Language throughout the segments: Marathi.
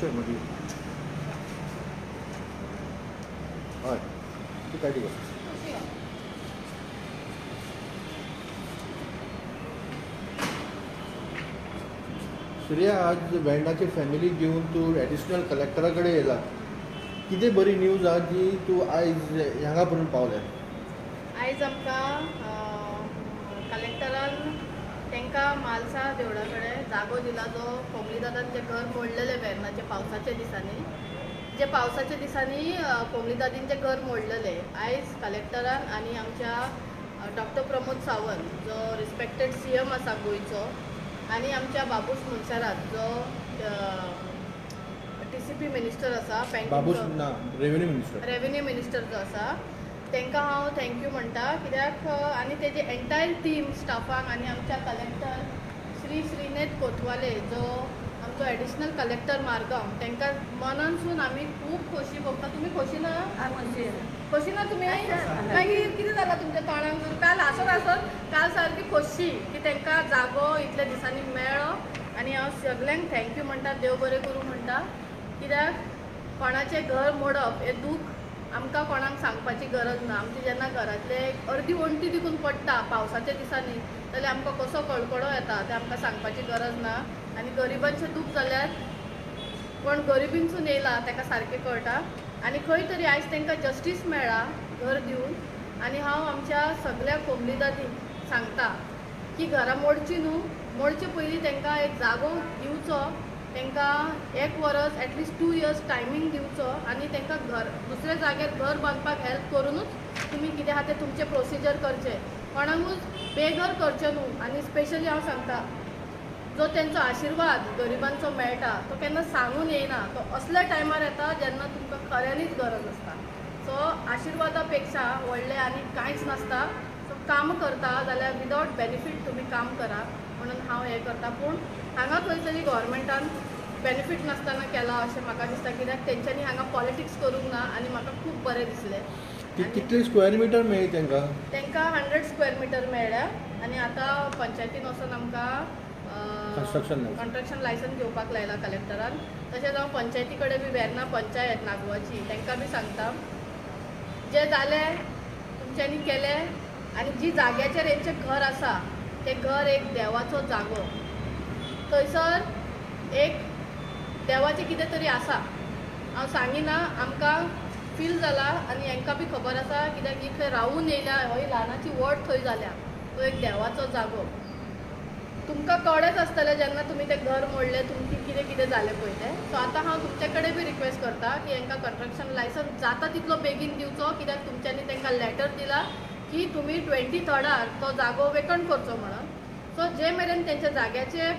मातशें मदीं हय ती काय गो सूर्या आज वेर्णाची फॅमिली घेऊन तू एडिशनल कलेक्टरा कडेन येयला कितें बरी न्यूज आहा जी तूं आयज हांगा पर्यंत पावलें आयज आमकां कलेक्टरान तांकां म्हालसा देवळा कडेन जागो दिला जो कोमली दादान जें घर मोडलेलें वेर्णाच्या पावसाच्या दिसांनी जे पावसाच्या दिसांनी कोमली दादींचें घर मोडलेलें आयज कलेक्टरान आनी आमच्या डॉक्टर प्रमोद सावंत जो रिस्पेक्टेड CM आसा गोंयचो आनी आमच्या बाबूस मुनशारात जो TCP मिनिस्टर आसा बाबूस ना रेव्हेन्यू मिनिस्टर जो आसा तांकां हांव थँक्यू म्हणटा कित्याक आनी तेजे एंटायर टीम स्टाफाक आनी आमच्या कलेक्टर श्रीनेत कोतवाले जो आमचो एडिशनल कलेक्टर मारगांव तांकां मनानसून आमी खूब खोशी भोगता तुमी खोशी ना खोशी ना तुमी मागीर कितें जालां तुमच्या तोंडाक काल आसत काल सारकी खोशी की तांकां जागो इतल्या दिसांनी मेळ्ळो आनी हांव सगल्यांक थँक्यू म्हणटा देव बरें करूं म्हणटा कित्याक कोणाचें घर मोडप हें दूख आमकां कोणाक सांगपाची गरज ना आमचे जेन्ना घरांतले अर्दी वण्टी देखून पडटा पावसाच्या दिसांनी जाल्यार आमकां कसो कळकळो येता तें आमकां सांगपाची गरज ना आनी गरिबांचें दूख जाल्यार कोण गरिबींसून येयला ताका सारकें कळटा आनी खंय तरी आयज तांकां जस्टीस मेळ्ळा घर दिवन आनी हांव आमच्या सगळ्या कोमली दादींक सांगता की घरां मोडची न्हू मोडचे पयलीं तांकां एक जागो दिवचो तांकां 1 वर्स एटलिस्ट 2 years टायमींग दिवचो आनी तांकां घर दुसऱ्या जाग्यार घर बांदपाक हेल्प करूनच तुमी कितें आहा तें तुमचें प्रोसिजर करचें कोणाकूच बेघर करचें न्हू आनी स्पेशली हांव सांगता जो तेंचो आशिर्वाद गरिबांचो मेळटा तो केन्ना सांगून येयना तो असल्या टायमार येता जेन्ना तुमकां खऱ्यांनीच गरज आसता सो आशिर्वादा पेक्षा व्हडलें आनी कांयच नासता सो काम करता जाल्यार विदावट बेनिफीट तुमी काम करा म्हणून हांव हें करता पूण हांगा खंय तरी गव्हर्मेंटान बेनिफीट नासतना केला अशें म्हाका दिसता कित्याक तेंच्यांनी हांगा पॉलिटिक्स करूंक ना आनी म्हाका खूब बरें दिसलें कितले स्क्वेअर मिटर मेळ्ळी तांकां 100 स्क्वेअर मिटर मेळ्ळ्या आनी आतां पंचायतीन वचून आमकां कंस्ट्रक्शन लायसन्स घेवपाक लायला कलेक्टरान तशेंच हांव पंचायती कडेन बी वेर्णा पंचायत नागवाची तांकां बी सांगता जें जालें तुमच्यांनी केलें आनी जी जाग्याचेर हेंचें घर आसा तें घर एक देवाचो जागो थंयसर एक देवाचें कितें तरी आसा हांव सांगिना आमकां फील जाला आनी हांकां बी खबर आसा कित्याक ही खंय रावून येयल्या ही ल्हानाची वड थंय जाल्या तो एक देवाचो जागो तुमकां कळ्ळेंच आसतलें जेन्ना तुमी तें घर मोडलें तुमचें कितें कितें जालें पळय तें सो आतां हांव तुमचे कडेन बी रिक्वेस्ट करता की हांकां कंस्ट्रक्शन लायसन्स जाता तितलो बेगीन दिवचो कित्याक तुमच्यांनी तांकां लेटर दिला की तुमी 23rd तो जागो वेकंट करचो म्हणून सो जे मेरेन तेंच्या जाग्याचे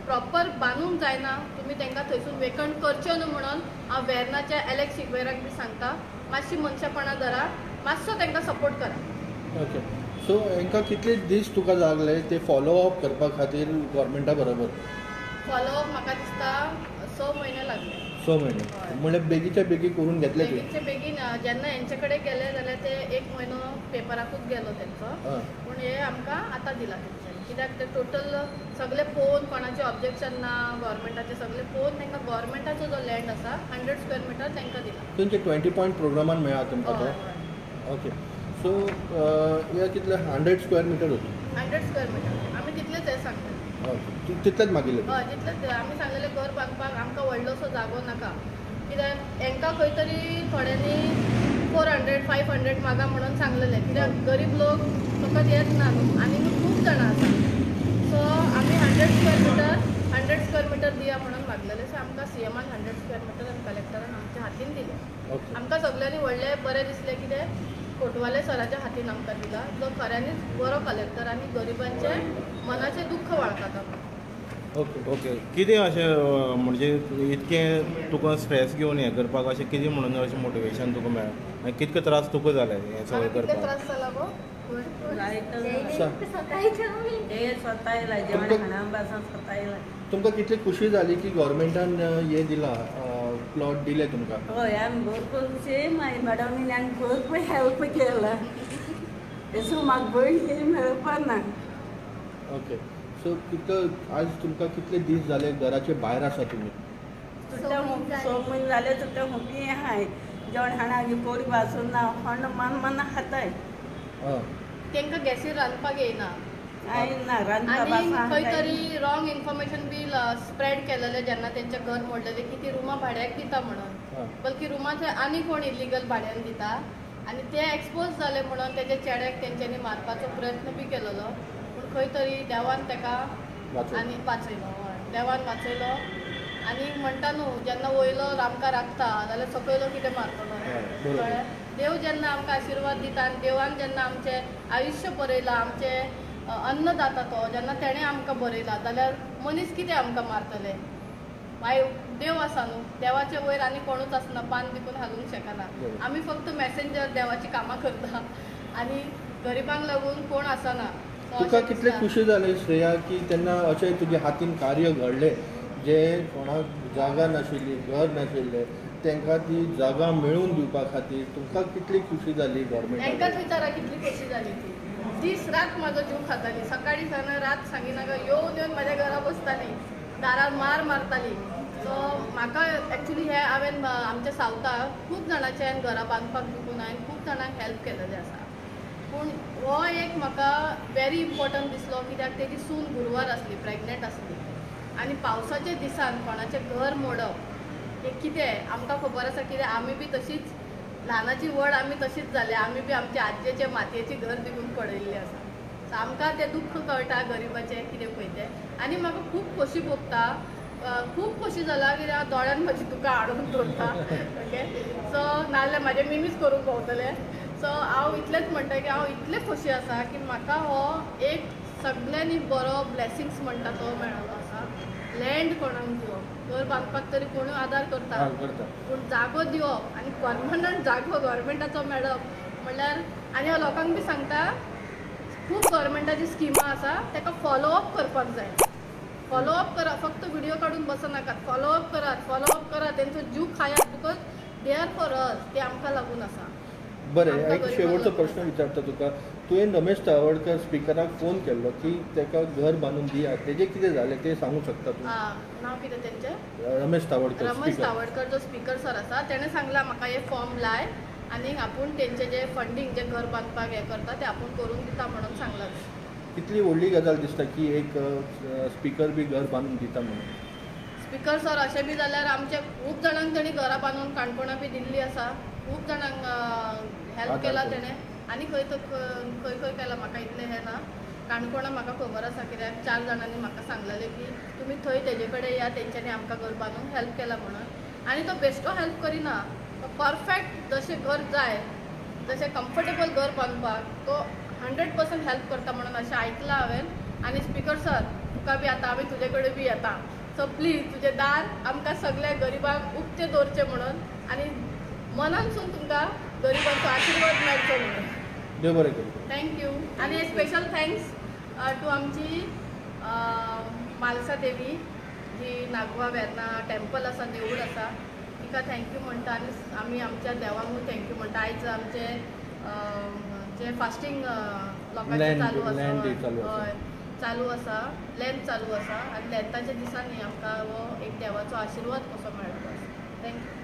प्रॉपर बांदूंक जायना तुमी तांकां थंयसून वेकंट करच्यो न्हू म्हणून हांव वेर्णाच्या एलेक्स शिगवेराक बी सांगता मातशी मनशापणां धरा मातसो तांकां सपोर्ट करा ओके सो हांकां कितले दीस तुका लागले ते फॉलो अप करपा खातीर गव्हर्मेंटा बरोबर फॉलो अप म्हाका दिसता 6 म्हयने लागले 6 म्हयने म्हणजे बेगीच्या बेगी करून घेतले तुवें बेगीचे बेगीन जेन्ना हेंचे कडेन गेले जाल्यार ते 1 म्हयनो पेपराकूच गेलो तेंचो पूण हे आमकां आतां दिला तेंच्यांनी कित्याक ते टोटल सगळे पळोवन कोणाचें ऑब्जेक्शन ना गव्हर्मेंटाचें सगळें पळोवन तांकां गव्हर्मेंटाचो जो लँड आसा 100 स्क्वेअर मिटर तांकां दिला तुमचे 20 पॉयंट प्रोग्रामान मेळ्ळा तुमकां तो ओके सो हे कितले 100 स्क्वेअर मिटर होती 100 स्क्वेअर मिटर आमी तितलेच हे सांगता तितलेच मागिल्ले हय तितलेच आमी सांगलेलें घर बांदपाक आमकां व्हडलोसो जागो नाका कित्याक हांकां खंय तरी थोड्यांनी 400 500 मागा म्हणून सांगलेलें कित्याक गरीब लोक फकत येत ना न्हू आनी खूब जाणां आसा सो आमी 100 स्क्वेअर मिटर दिया म्हणून मागलेलें सो आमकां CMान 100 स्क्वेअर मिटर आनी कलेक्टरान आमच्या हातीन दिलें आमकां सगल्यांनी व्हडलें बरें दिसलें कितें कोटवाले सराच्या हातीन आमकां दिला जो खऱ्यांनीच बरो कलेक्टर आनी गरिबांचें मनाचें दुख्ख वळखता ओके ओके कितें अशें म्हणजे इतकें तुका स्ट्रेस घेवन हें करपाक अशें कितें म्हणून अशें मोटिवेशन तुका मेळ्ळें आनी कितके त्रास तुका जाले हें सगळें कितले करपाक त्रास जाला गो तुमकां कितली खुशी जाली की गव्हर्मेंटान हे दिला प्लॉट दिले तुमकां हय आमी भरपूर खुशी मागीर मॅडमीन आमकां भरपूर हेल्प केला सो म्हाका भयण कितें मेळपा ना ओके सो कितलो आज तुमकां कितले दीस जाले घराचे भायर आसा तुमी तुट्या सोमून जाले तुट्या हुपी हाय जेवण हाणा पोळी भाजून ना हंड मन खाताय हां तांकां गॅसीर रांदपाक येयना ना आणि खंय रांदता तरी रॉंग इन्फॉर्मेशन बी स्प्रेड केलेलें जेन्ना तेंचें घर मोडलेलें की ती रुमां भाड्याक दिता म्हणून हां बल्कि रुमाचे आनी कोण इलिगल भाड्यान दिता आनी ते एक्सपोज जाले म्हणून तेजे चेड्याक तेंच्यांनी मारपाचो प्रयत्न बी केलेलो पूण खंय तरी देवान ताका आनी वाचयलो हय देवान वाचयलो आनी म्हणटा न्हू जेन्ना वयलो आमकां राखता जाल्यार सकयलो कितें मारतलो बरोबर. कळ्ळें देव जेन्ना आमकां आशिर्वाद दिता आनी देवान जेन्ना आमचें आयुश्य बरयलां आमचें अन्नदाता तो जेन्ना तेणें आमकां बरयलां जाल्यार मनीस कितें आमकां मारतले देव आसा न्हू देवाचे वयर आनी कोणूच आसना पान विकून हालूंक शकना बरोबर. आमी फक्त मॅसेंजर देवाची कामां करता आनी गरिबांक लागून कोण आसना So तुका अशें कितले दिसता. खुशी जाले श्रेया की तेन्ना अशें तुजे हातीन कार्य घडलें जे कोणाक जागा नाशिल्ली घर नाशिल्लें तांकां ती जागा मेळून दिवपा खातीर तुमकां कितली खुशी जाली तांकांच गव्हर्मेंटाक विचारा कितली खोशी जाली ती दीस रात म्हाजो जीव खाताली सकाळी सावन रात सांगिनाका येवन येवन म्हाज्या घरा बसताली दारार मारताली सो म्हाका एक्चुली हे हांवें आमच्या सावथाक खूब जाणांचे घरा बांदपाक दिवून हांवें खूब जाणांक हेल्प केलेलें आसा पूण हो एक म्हाका व्हेरी इम्पॉर्टंट दिसलो कित्याक तेजी सून गुरवार आसली प्रेग्नंट आसली आनी पावसाच्या दिसान कोणाचें घर मोडप हें कितें आमकां खबर आसा कितें आमी बी तशीच ल्हानाची व्हड आमी तशीच जाले आमी बी आमच्या आजयेचे मातयेची घर दिवून पडयल्ली आसा सो आमकां तें दुख्ख कळटा गरिबाचें कितें पळय तें आनी म्हाका खूब खोशी भोगता खूब खोशी जाला कित्याक हांव दोळ्यान म्हजी तुका हाडून दवरता ओके सो नाजाल्यार म्हाजे मिमीच करूंक भोंवतले सो हांव इतलेंच म्हणटा की हांव इतलें खोशी आसा की म्हाका हो एक सगळ्यांनी बरो ब्लेसिंग्स म्हणटा तो मेळ्ळो आसा लँड कोणाक दिवप घर बांदपाक तरी कोणूय आदार करता करता पूण जागो दिवप आनी परमनंट जागो गव्हर्मेंटाचो मेळप म्हणल्यार आनी हांव लोकांक बी सांगता खूब गव्हर्मेंटाची स्किमां आसा ताका फॉलोअप करपाक जाय फॉलोअप करा फक्त व्हिडिओ काडून बसनाकात फॉलोअप करात तेंचो जीव खायात because they are for us ते आमकां लागून आसा बरें आमकां एक गरिबांक शेवटचो लागून प्रश्न विचारता तुका तुवें रमेश तावडकर स्पिकराक फोन केल्लो की ताका घर बांदून दियात तेजें कितें जालें तें सांगूंक शकता तूं नांव कितें तेंचें रमेश तावडकर रमेश स्पीकर तावडकर जो स्पीकर सर आसा तेणें सांगला म्हाका हे फॉर्म लाय आनी आपूण तेंचे जे फंडींग जे घर बांदपाक हें करता तें आपूण करून दिता म्हणून सांगला कितली व्हडली गजाल दिसता की एक स्पीकर बी घर बांदून दिता म्हणून स्पीकर सर अशें बी जाल्यार आमचे खूब जाणांक तेणी घरां बांदून काणकोणां बी दिल्ली आसा खूब जाणांक हेल्प केला तेणें आनी खंय खंय केला म्हाका इतलें हें ना काणकोणां म्हाका खबर आसा कित्याक 4 जाणांनी म्हाका सांगलेलें की तुमी थंय तेजे कडेन या तेंच्यांनी आमकां घर बांदूंक हेल्प केला म्हणून आनी तो बेश्टो हेल्प करिना तो परफेक्ट जशें घर जाय जशें कम्फर्टेबल घर बांदपाक तो 100% हेल्प करता म्हणून अशें आयकलां हांवें आनी स्पीकर सर तुका बी आतां आमी तुजे कडेन बी येता सो प्लीज तुजें दार आमकां सगळ्या गरिबांक उक्तें दवरचें म्हणून आनी मनानसून तुमकां गरिबांचो आशिर्वाद मेळचो म्हणून देव बरें करूं थँक्यू आनी स्पेशल थँक्स टू आमची म्हालसा देवी जी नागवा वेर्ना टेम्पल आसा देवूळ आसा तिका थँक्यू म्हणटा आनी आमी आमच्या देवांकूय थँक्यू म्हणटा आयज आमचे जे फास्टींग लोकांचे Lent- चालू Lent day चालू आसा आसा. हय चालू आसा लॅन्थ चालू आसा आनी लॅन्थाच्या दिसांनी आमकां हो एक देवाचो आशिर्वाद कसो मेळटलो थँक्यू